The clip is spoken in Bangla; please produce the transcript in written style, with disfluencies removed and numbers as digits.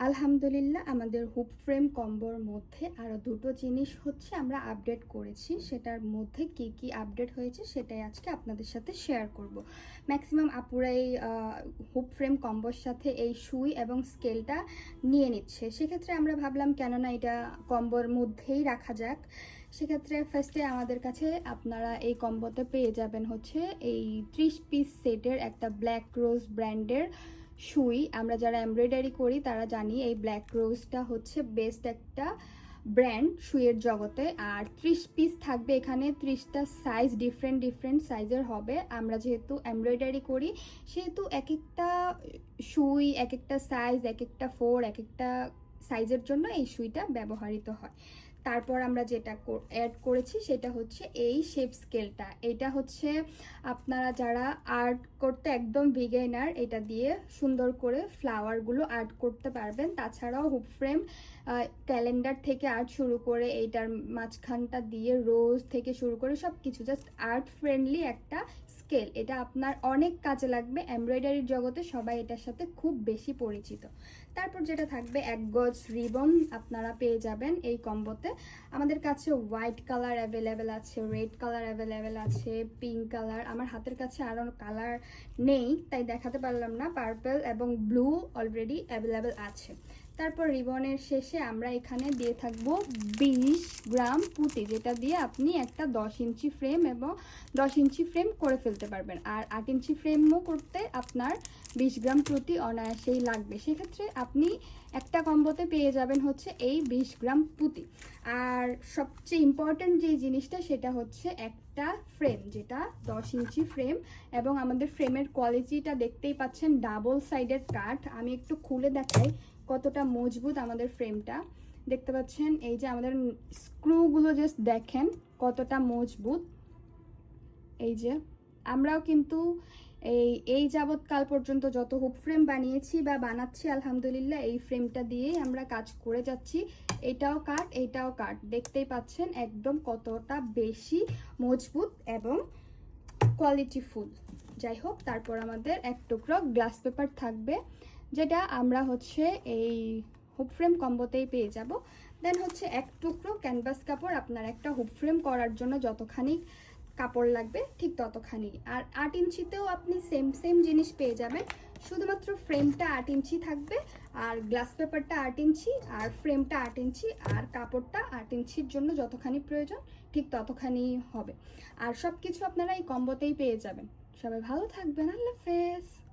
আলহামদুলিল্লাহ আমাদের হুপ ফ্রেম কম্বোর মধ্যে আরও দুটো জিনিস হচ্ছে আমরা আপডেট করেছি। সেটার মধ্যে কি কি আপডেট হয়েছে সেটাই আজকে আপনাদের সাথে শেয়ার করব। ম্যাক্সিমাম আপুরাই হুপ ফ্রেম কম্বোর সাথে এই সুই এবং স্কেলটা নিয়ে নিচ্ছে। সেক্ষেত্রে আমরা ভাবলাম কেননা এটা কম্বোর মধ্যেই রাখা যাক। সেক্ষেত্রে ফার্স্টে আমাদের কাছে আপনারা এই কম্বোতে পেয়ে যাবেন হচ্ছে এই 30 পিস সেটের একটা ব্ল্যাক রোজ ব্র্যান্ডের সুই। আমরা যারা এমব্রয়ডারি করি তারা জানি এই ব্ল্যাক রোজটা হচ্ছে বেস্ট একটা ব্র্যান্ড সুইয়ের জগতে। আর 30 পিস থাকবে এখানে, 30টা সাইজ ডিফারেন্ট সাইজের হবে। আমরা যেহেতু এমব্রয়ডারি করি সেহেতু এক একটা সুই, এক একটা সাইজ, এক একটা ফোর, এক একটা সাইজের জন্য এই সুইটা ব্যবহৃত হয়। তারপর আমরা যেটা অ্যাড করেছি সেটা হচ্ছে এই শেপ স্কেলটা। এটা হচ্ছে আপনারা যারা আর্ট করতে একদম বিগিনার, এটা দিয়ে সুন্দর করে ফ্লাওয়ারগুলো আর্ট করতে পারবেন। তাছাড়াও হুপ ফ্রেম ক্যালেন্ডার থেকে আর্ট শুরু করে এইটার মাঝখানটা দিয়ে রোজ থেকে শুরু করে সব কিছু জাস্ট আর্ট ফ্রেন্ডলি একটা স্কেল। এটা আপনার অনেক কাজে লাগবে। এমব্রয়ডারির জগতে সবাই এটার সাথে খুব বেশি পরিচিত। তারপর যেটা থাকবে, এক গজ রিবন আপনারা পেয়ে যাবেন এই কম্বোতে। আমাদের কাছে হোয়াইট কালার অ্যাভেলেবেল আছে, রেড কালার অ্যাভেলেবেল আছে, পিঙ্ক কালার। আমার হাতের কাছে আরও কালার নেই তাই দেখাতে পারলাম না। পার্পল এবং ব্লু অলরেডি অ্যাভেলেবেল আছে। তারপর রিবনের শেষে আমরা এখানে দিয়ে থাকবো 20 গ্রাম পুঁতি, যেটা দিয়ে আপনি একটা 10 ইঞ্চি ফ্রেম এবং 10 ইঞ্চি ফ্রেম করে ফেলতে পারবেন। আর 8 ইঞ্চি ফ্রেমও করতে আপনার 20 গ্রাম পুঁতি অনায়াসেই লাগবে। সেক্ষেত্রে আপনি একটা কম্বোতে পেয়ে যাবেন হচ্ছে এই 20 গ্রাম পুঁতি। আর সবচেয়ে ইম্পর্ট্যান্ট যে জিনিসটা সেটা হচ্ছে একটা ফ্রেম, যেটা 10 ইঞ্চি ফ্রেম। এবং আমাদের ফ্রেমের কোয়ালিটিটা দেখতেই পাচ্ছেন, ডাবল সাইডের কাঠ। আমি একটু খুলে দেখাই কতটা মজবুত আমাদের ফ্রেমটা। দেখতে পাচ্ছেন এই যে আমাদের স্ক্রুগুলো জাস্ট দেখেন কতটা মজবুত। এই যে আমরাও কিন্তু এই যাবৎকাল পর্যন্ত যত হুপ ফ্রেম বানিয়েছি বা বানাচ্ছি আলহামদুলিল্লাহ এই ফ্রেমটা দিয়েই আমরা কাজ করে যাচ্ছি। এটাও কাঠ, এটাও কাঠ। দেখতেই পাচ্ছেন একদম কতটা বেশি মজবুত এবং কোয়ালিটিফুল। যাই হোক, তারপর আমাদের এক টুকরো গ্লাস পেপার থাকবে, যেটা আমরা হচ্ছে এই হুপ ফ্রেম কম্বোতেই পেয়ে যাব। দেন হচ্ছে এক টুকরো ক্যানভাস কাপড়। আপনার একটা হুপ ফ্রেম করার জন্য যতখানি কাপড় লাগবে ঠিক ততখানি। আর 8 ইঞ্চিতেও আপনি সেম জিনিস পেয়ে যাবেন, শুধুমাত্র ফ্রেমটা 8 ইঞ্চি থাকবে, আর গ্লাস পেপারটা 8 ইঞ্চি, আর ফ্রেমটা 8 ইঞ্চি, আর কাপড়টা 8 ইঞ্চির জন্য যতখানি প্রয়োজন ঠিক ততখানি হবে। আর সব কিছু আপনারা এই কম্বোতেই পেয়ে যাবেন। সবাই ভালো থাকবেন, আল্লাহ হাফেজ।